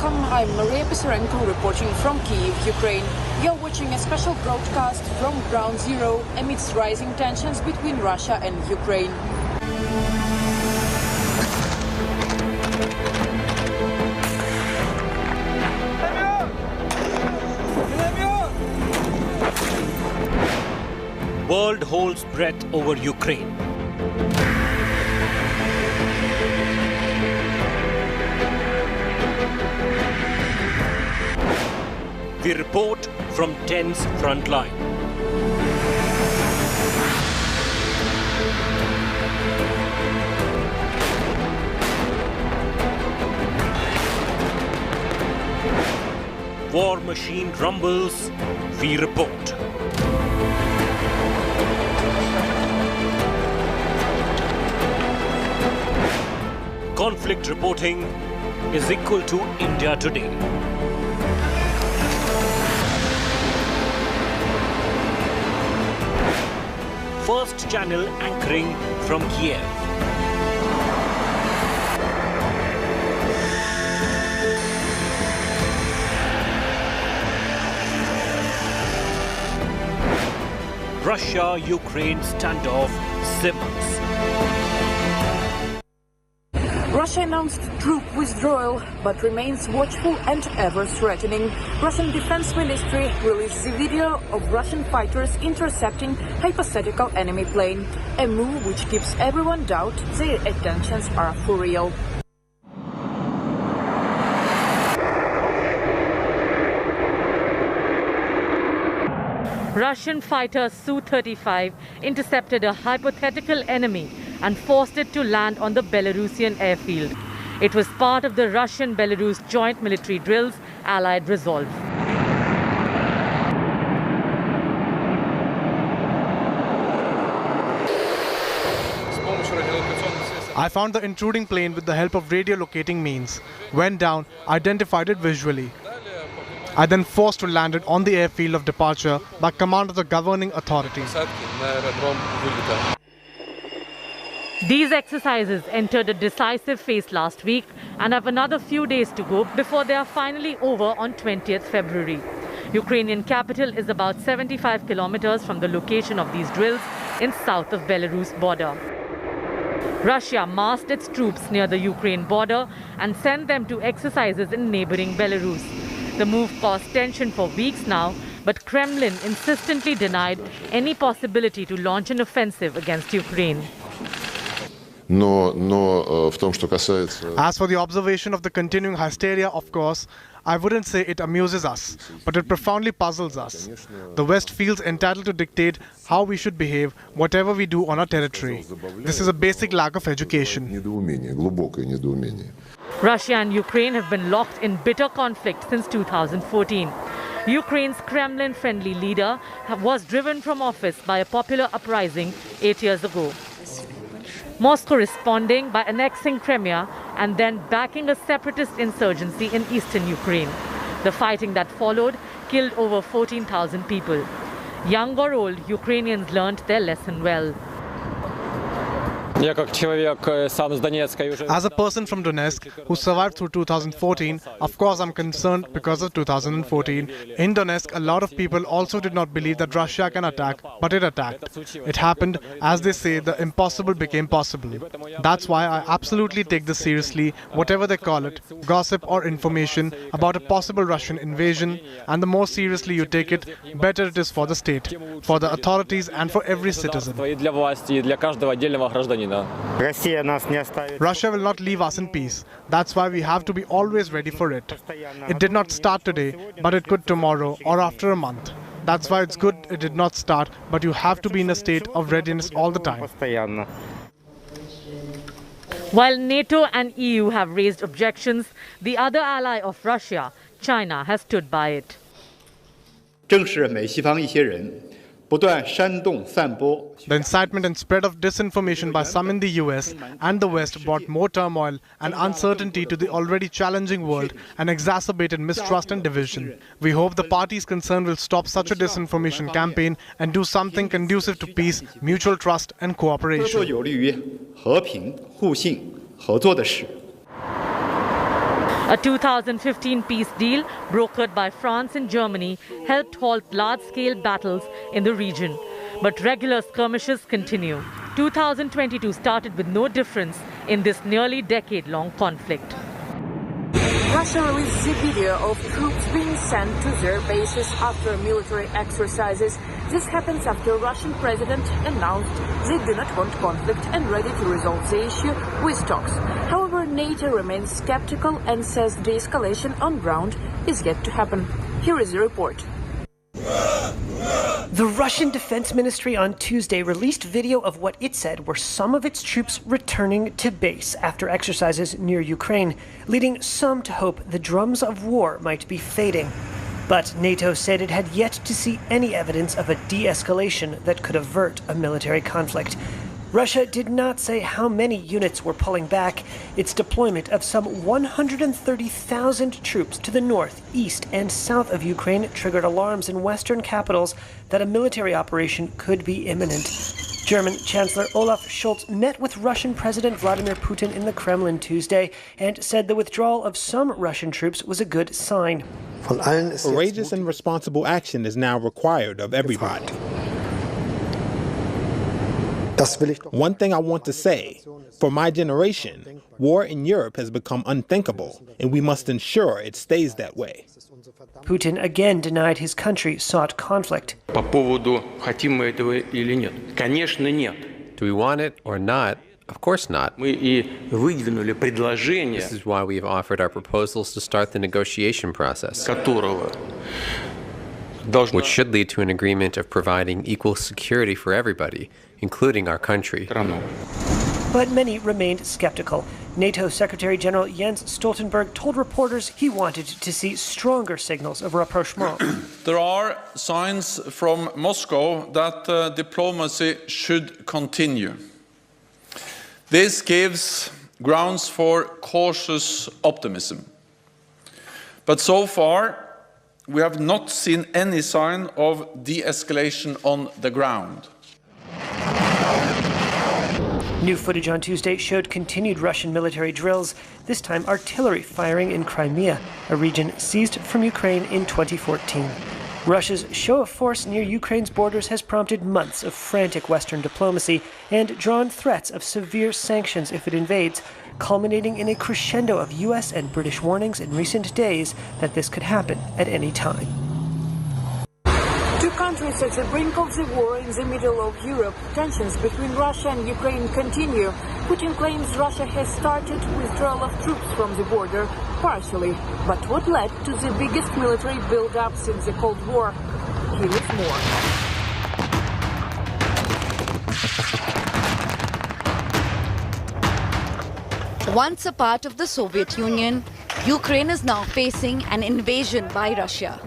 welcome. I'm Maria Pisarenko reporting from Kyiv, Ukraine. You're watching a special broadcast from Ground Zero amidst rising tensions between Russia and Ukraine. World holds breath over Ukraine. We report from tense front line. War machine rumbles, we report. Conflict reporting is equal to India today. First channel anchoring from Kiev. Russia-Ukraine standoff simmers. Russia announced troop withdrawal, but remains watchful and ever-threatening. Russian Defense Ministry released the video of Russian fighters intercepting hypothetical enemy plane, a move which gives everyone doubt their intentions are for real. Russian fighter Su-35 intercepted a hypothetical enemy and forced it to land on the Belarusian airfield. It was part of the Russian-Belarus joint military drills, Allied Resolve. I found the intruding plane with the help of radio locating means. Went down, identified it visually. I then forced to land it on the airfield of departure by command of the governing authorities. These exercises entered a decisive phase last week and have another few days to go before they are finally over on 20th February. Ukrainian capital is about 75 kilometers from the location of these drills in south of Belarus border. Russia massed its troops near the Ukraine border and sent them to exercises in neighboring Belarus. The move caused tension for weeks now, but Kremlin insistently denied any possibility to launch an offensive against Ukraine. As for the observation of the continuing hysteria, of course, I wouldn't say it amuses us, but it profoundly puzzles us. The West feels entitled to dictate how we should behave, whatever we do on our territory. This is a basic lack of education. Russia and Ukraine have been locked in bitter conflict since 2014. Ukraine's Kremlin-friendly leader was driven from office by a popular uprising 8 years ago. Moscow responding by annexing Crimea and then backing a separatist insurgency in eastern Ukraine. The fighting that followed killed over 14,000 people. Young or old, Ukrainians learned their lesson well. As a person from Donetsk who survived through 2014, of course I'm concerned because of 2014. In Donetsk, a lot of people also did not believe that Russia can attack, but it attacked. It happened, as they say, the impossible became possible. That's why I absolutely take this seriously, whatever they call it, gossip or information about a possible Russian invasion, and the more seriously you take it, better it is for the state, for the authorities and for every citizen. Russia will not leave us in peace. That's why we have to be always ready for it. It did not start today, but it could tomorrow or after a month. That's why it's good it did not start, but you have to be in a state of readiness all the time. While NATO and EU have raised objections, the other ally of Russia, China, has stood by it. The incitement and spread of disinformation by some in the US and the West brought more turmoil and uncertainty to the already challenging world and exacerbated mistrust and division. We hope the parties concerned will stop such a disinformation campaign and do something conducive to peace, mutual trust and cooperation. A 2015 peace deal brokered by France and Germany helped halt large-scale battles in the region. But regular skirmishes continue. 2022 started with no difference in this nearly decade-long conflict. Russia released the video of troops being sent to their bases after military exercises. This happens after Russian president announced they do not want conflict and ready to resolve the issue with talks. However, NATO remains skeptical and says de-escalation on ground is yet to happen. Here is the report. The Russian Defense Ministry on Tuesday released video of what it said were some of its troops returning to base after exercises near Ukraine, leading some to hope the drums of war might be fading. But NATO said it had yet to see any evidence of a de-escalation that could avert a military conflict. Russia did not say how many units were pulling back. Its deployment of some 130,000 troops to the north, east, and south of Ukraine triggered alarms in Western capitals that a military operation could be imminent. German Chancellor Olaf Scholz met with Russian President Vladimir Putin in the Kremlin Tuesday and said the withdrawal of some Russian troops was a good sign. Courageous and responsible action is now required of everybody. One thing I want to say, for my generation, war in Europe has become unthinkable, and we must ensure it stays that way. Putin again denied his country sought conflict. По поводу хотим мы этого или нет? Конечно, нет. Do we want it or not? Of course not. Мы и выдвинули предложение, This is why we have offered our proposals to start the negotiation process, которого должно which should lead to an agreement of providing equal security for everybody, including our country. страну. But many remained skeptical. NATO Secretary General Jens Stoltenberg told reporters he wanted to see stronger signals of rapprochement. There are signs from Moscow that diplomacy should continue. This gives grounds for cautious optimism. But so far, we have not seen any sign of de-escalation on the ground. New footage on Tuesday showed continued Russian military drills, this time artillery firing in Crimea, a region seized from Ukraine in 2014. Russia's show of force near Ukraine's borders has prompted months of frantic Western diplomacy and drawn threats of severe sanctions if it invades, culminating in a crescendo of US and British warnings in recent days that this could happen at any time. Two countries at the brink of the war in the middle of Europe. Tensions between Russia and Ukraine continue. Putin claims Russia has started withdrawal of troops from the border, partially. But what led to the biggest military build-up since the Cold War? Here is more. Once a part of the Soviet Union, Ukraine is now facing an invasion by Russia.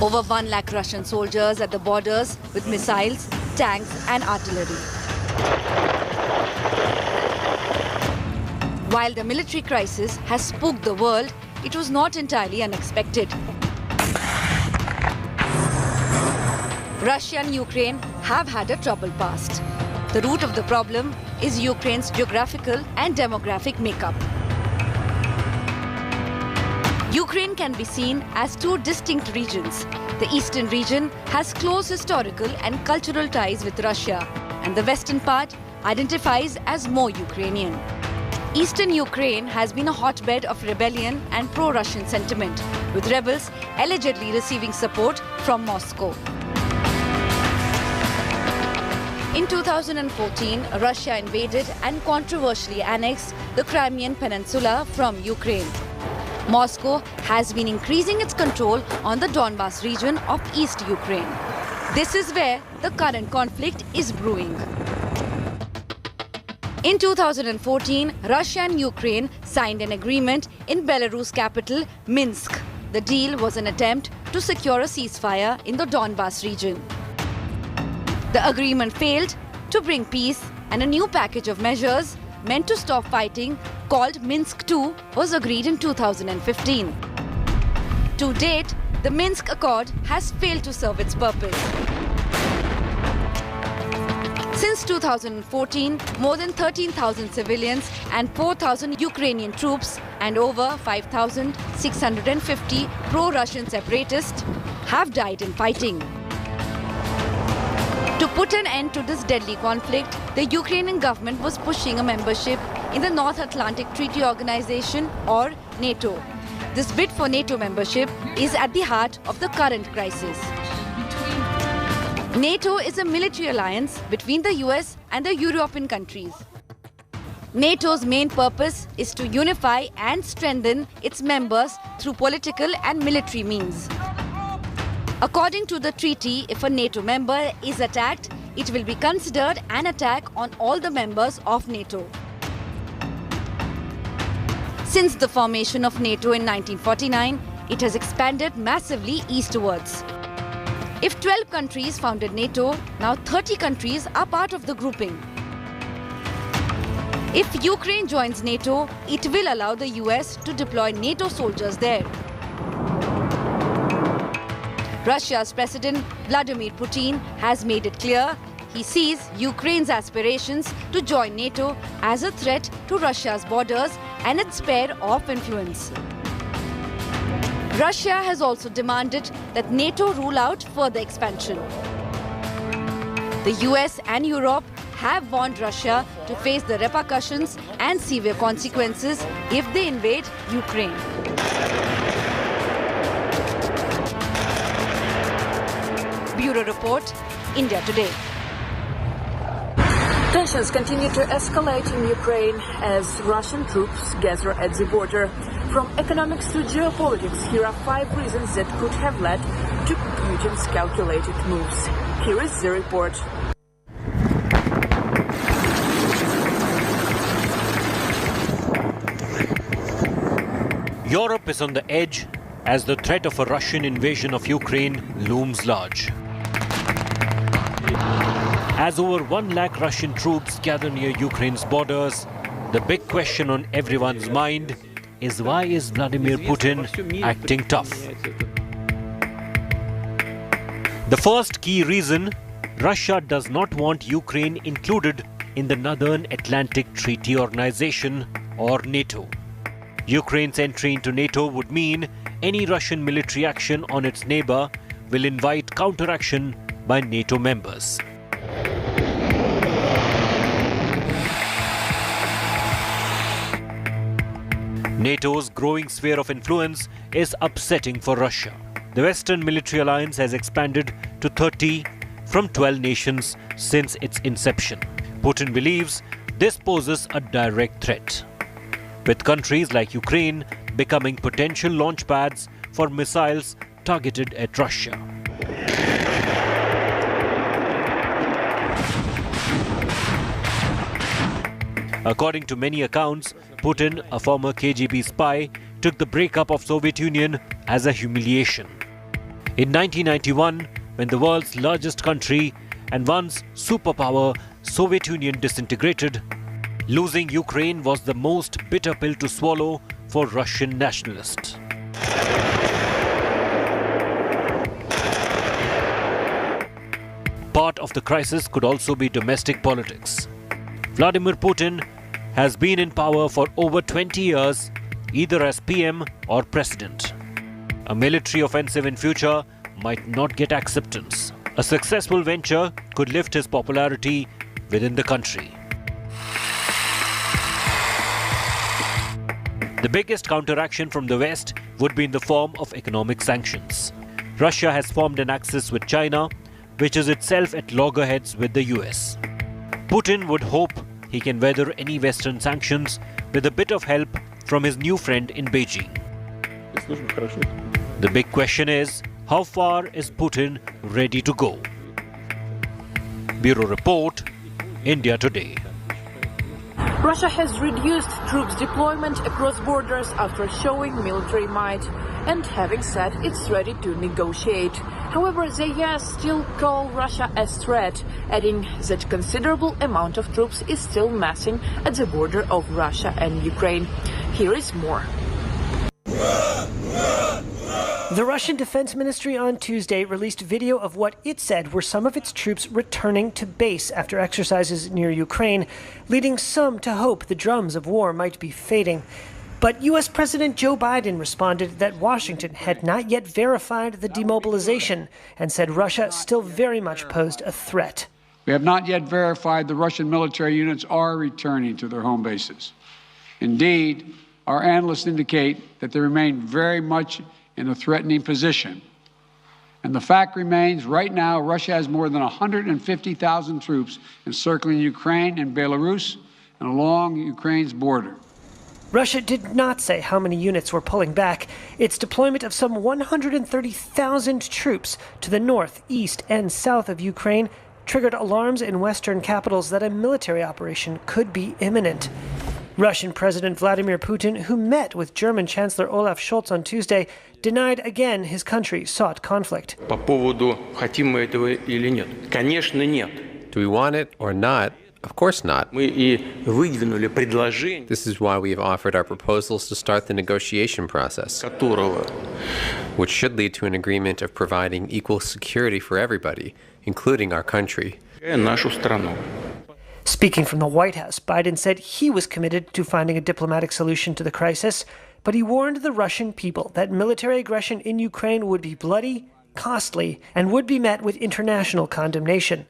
Over 1 lakh Russian soldiers at the borders with missiles, tanks and artillery. While the military crisis has spooked the world, it was not entirely unexpected. Russia and Ukraine have had a troubled past. The root of the problem is Ukraine's geographical and demographic makeup. Ukraine can be seen as two distinct regions. The eastern region has close historical and cultural ties with Russia, and the western part identifies as more Ukrainian. Eastern Ukraine has been a hotbed of rebellion and pro-Russian sentiment, with rebels allegedly receiving support from Moscow. In 2014, Russia invaded and controversially annexed the Crimean Peninsula from Ukraine. Moscow has been increasing its control on the Donbas region of East Ukraine. This is where the current conflict is brewing. In 2014, Russia and Ukraine signed an agreement in Belarus capital Minsk. The deal was an attempt to secure a ceasefire in the Donbas region. The agreement failed to bring peace, and a new package of measures meant to stop fighting, called Minsk II, was agreed in 2015. To date, the Minsk Accord has failed to serve its purpose. Since Since 2014, more than 13,000 civilians and 4,000 Ukrainian troops and over 5,650 pro-Russian separatists have died in fighting. To put an end to this deadly conflict, the Ukrainian government was pushing a membership in the North Atlantic Treaty Organization, or NATO. This bid for NATO membership is at the heart of the current crisis. NATO is a military alliance between the US and the European countries. NATO's main purpose is to unify and strengthen its members through political and military means. According to the treaty, if a NATO member is attacked, it will be considered an attack on all the members of NATO. Since the formation of NATO in 1949, it has expanded massively eastwards. If 12 countries founded NATO, now 30 countries are part of the grouping. If Ukraine joins NATO, it will allow the US to deploy NATO soldiers there. Russia's President Vladimir Putin has made it clear he sees Ukraine's aspirations to join NATO as a threat to Russia's borders and its sphere of influence. Russia has also demanded that NATO rule out further expansion. The US and Europe have warned Russia to face the repercussions and severe consequences if they invade Ukraine. Bureau Report, India Today. Tensions continue to escalate in Ukraine as Russian troops gather at the border. From economics to geopolitics, here are 5 reasons that could have led to Putin's calculated moves. Here is the report. Europe is on the edge as the threat of a Russian invasion of Ukraine looms large. As over 1 lakh Russian troops gather near Ukraine's borders, the big question on everyone's mind is, why is Vladimir Putin acting tough? The first key reason: Russia does not want Ukraine included in the Northern Atlantic Treaty Organization, or NATO. Ukraine's entry into NATO would mean any Russian military action on its neighbor will invite counteraction by NATO members. NATO's growing sphere of influence is upsetting for Russia. The Western military alliance has expanded to 30 from 12 nations since its inception. Putin believes this poses a direct threat, with countries like Ukraine becoming potential launch pads for missiles targeted at Russia. According to many accounts, Putin, a former KGB spy, took the breakup of Soviet Union as a humiliation. In 1991, when the world's largest country and once superpower, Soviet Union, disintegrated, losing Ukraine was the most bitter pill to swallow for Russian nationalists. Part of the crisis could also be domestic politics. Vladimir Putin has been in power for over 20 years, either as PM or president. A military offensive in future might not get acceptance. A successful venture could lift his popularity within the country. The biggest counteraction from the West would be in the form of economic sanctions. Russia has formed an axis with China, which is itself at loggerheads with the US. Putin would hope he can weather any Western sanctions with a bit of help from his new friend in Beijing. The big question is, how far is Putin ready to go? Bureau Report, India Today. Russia has reduced troops deployment across borders after showing military might and having said it's ready to negotiate. However, the US still call Russia a threat, adding that considerable amount of troops is still massing at the border of Russia and Ukraine. Here is more. The Russian Defense Ministry on Tuesday released video of what it said were some of its troops returning to base after exercises near Ukraine, leading some to hope the drums of war might be fading. But U.S. President Joe Biden responded that Washington had not yet verified the demobilization and said Russia still very much posed a threat. We have not yet verified the Russian military units are returning to their home bases. Indeed, our analysts indicate that they remain very much in a threatening position. And the fact remains, right now, Russia has more than 150,000 troops encircling Ukraine and Belarus and along Ukraine's border. Russia did not say how many units were pulling back. Its deployment of some 130,000 troops to the north, east, and south of Ukraine triggered alarms in Western capitals that a military operation could be imminent. Russian President Vladimir Putin, who met with German Chancellor Olaf Scholz on Tuesday, denied again his country sought conflict. По поводу, хотим мы этого или нет? Конечно, нет. Do we want it or not? Of course not. Мы и выдвинули предложение, This is why we have offered our proposals to start the negotiation process, которого which should lead to an agreement of providing equal security for everybody, including our country. нашу страну. Speaking from the White House, Biden said he was committed to finding a diplomatic solution to the crisis, but he warned the Russian people that military aggression in Ukraine would be bloody, costly, and would be met with international condemnation.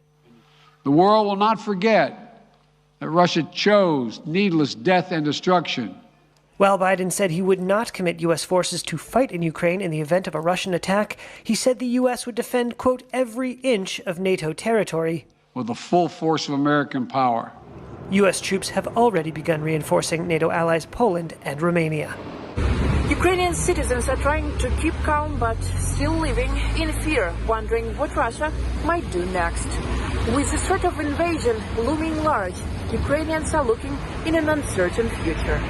The world will not forget that Russia chose needless death and destruction. While Biden said he would not commit U.S. forces to fight in Ukraine in the event of a Russian attack, he said the U.S. would defend, quote, every inch of NATO territory. With the full force of American power. U.S. troops have already begun reinforcing NATO allies Poland and Romania. Ukrainian citizens are trying to keep calm but still living in fear, wondering what Russia might do next. With the threat of invasion looming large, Ukrainians are looking in an uncertain future.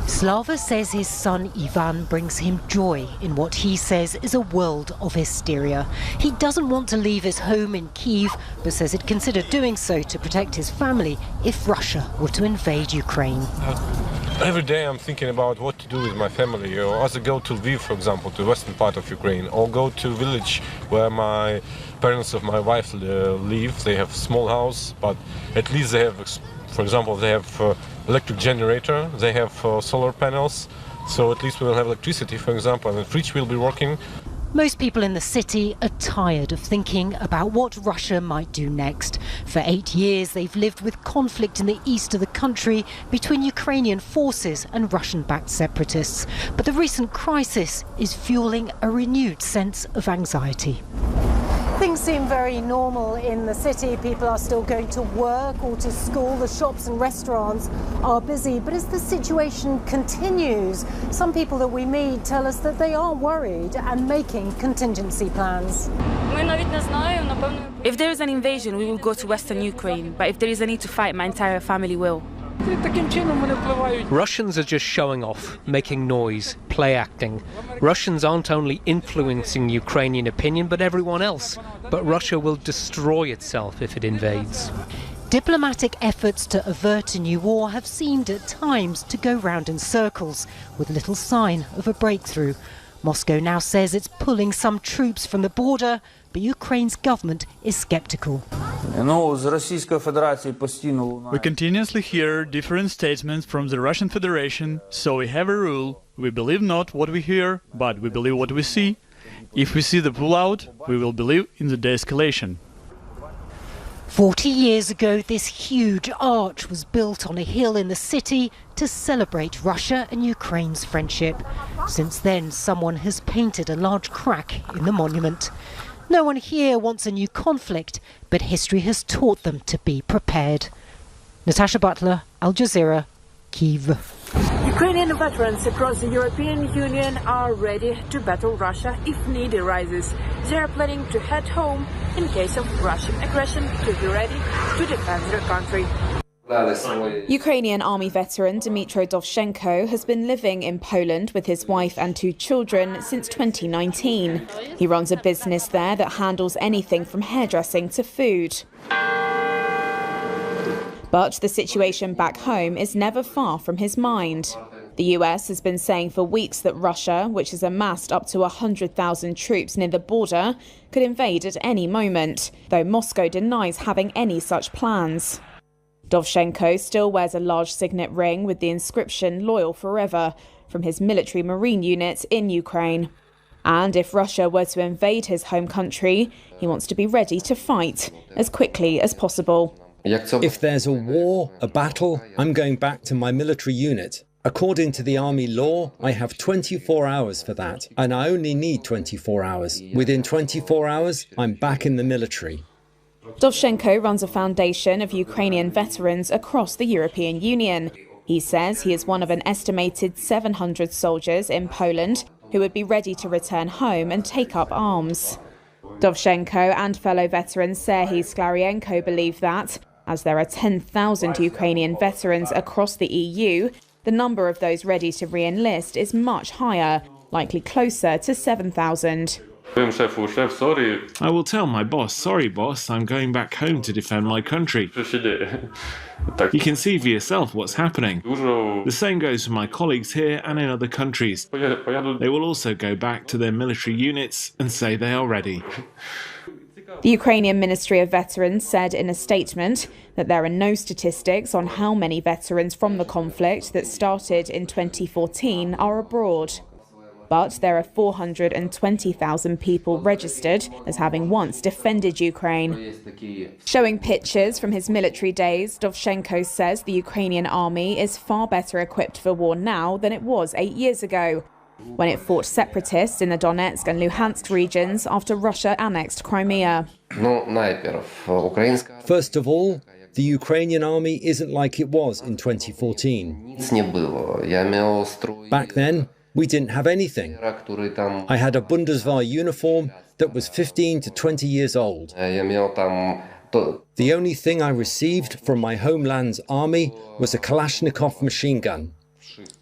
Slava says his son Ivan brings him joy in what he says is a world of hysteria. He doesn't want to leave his home in Kyiv, but says he'd consider doing so to protect his family if Russia were to invade Ukraine. Every day I'm thinking about what to do with my family. Or as I go to Lviv, for example, to the western part of Ukraine, or go to a village where my parents of my wife live. They have a small house, but at least they have, for example, they have electric generator, they have solar panels, so at least we will have electricity, for example, and the fridge will be working. Most people in the city are tired of thinking about what Russia might do next. For 8 years, they've lived with conflict in the east of the country between Ukrainian forces and Russian-backed separatists. But the recent crisis is fueling a renewed sense of anxiety. Things seem very normal in the city. People are still going to work or to school. The shops and restaurants are busy. But as the situation continues, some people that we meet tell us that they are worried and making contingency plans. If there is an invasion, we will go to Western Ukraine. But if there is a need to fight, my entire family will. Russians are just showing off, making noise, play acting. Russians aren't only influencing Ukrainian opinion, but everyone else. But Russia will destroy itself if it invades. Diplomatic efforts to avert a new war have seemed at times to go round in circles, with little sign of a breakthrough. Moscow now says it's pulling some troops from the border, but Ukraine's government is sceptical. We continuously hear different statements from the Russian Federation, so we have a rule. We believe not what we hear, but we believe what we see. If we see the pullout, we will believe in the de-escalation. 40 years ago, this huge arch was built on a hill in the city to celebrate Russia and Ukraine's friendship. Since then, someone has painted a large crack in the monument. No one here wants a new conflict, but history has taught them to be prepared. Natasha Butler, Al Jazeera, Kyiv. Ukrainian veterans across the European Union are ready to battle Russia if need arises. They are planning to head home in case of Russian aggression to be ready to defend their country. Ukrainian army veteran Dmytro Dovzhenko has been living in Poland with his wife and 2 children since 2019. He runs a business there that handles anything from hairdressing to food. But the situation back home is never far from his mind. The US has been saying for weeks that Russia, which has amassed up to 100,000 troops near the border, could invade at any moment, though Moscow denies having any such plans. Dovzhenko still wears a large signet ring with the inscription "Loyal Forever" from his military marine unit in Ukraine. And if Russia were to invade his home country, he wants to be ready to fight as quickly as possible. If there's a war, a battle, I'm going back to my military unit. According to the army law, I have 24 hours for that, and I only need 24 hours. Within 24 hours, I'm back in the military. Dovzhenko runs a foundation of Ukrainian veterans across the European Union. He says he is one of an estimated 700 soldiers in Poland who would be ready to return home and take up arms. Dovzhenko and fellow veterans Serhiy Sklarienko believe that, as there are 10,000 Ukrainian veterans across the EU, the number of those ready to re-enlist is much higher, likely closer to 7,000. I will tell my boss, sorry boss, I'm going back home to defend my country. You can see for yourself what's happening. The same goes for my colleagues here and in other countries. They will also go back to their military units and say they are ready. The Ukrainian Ministry of Veterans said in a statement that there are no statistics on how many veterans from the conflict that started in 2014 are abroad. But there are 420,000 people registered as having once defended Ukraine. Showing pictures from his military days, Dovzhenko says the Ukrainian army is far better equipped for war now than it was 8 years ago, when it fought separatists in the Donetsk and Luhansk regions after Russia annexed Crimea. First of all, the Ukrainian army isn't like it was in 2014. Back then, we didn't have anything. I had a Bundeswehr uniform that was 15 to 20 years old. The only thing I received from my homeland's army was a Kalashnikov machine gun.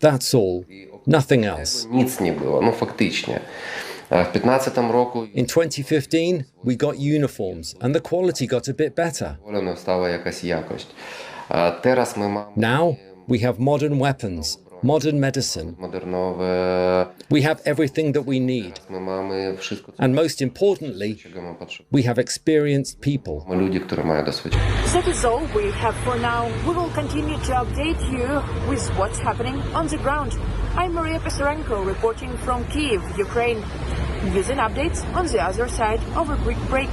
That's all. Nothing else. In 2015, we got uniforms and the quality got a bit better. Now, we have modern weapons, modern medicine. We have everything that we need. And most importantly, we have experienced people. That is all we have for now. We will continue to update you with what's happening on the ground. I'm Maria Pisarenko reporting from Kyiv, Ukraine. News and updates on the other side of a quick break.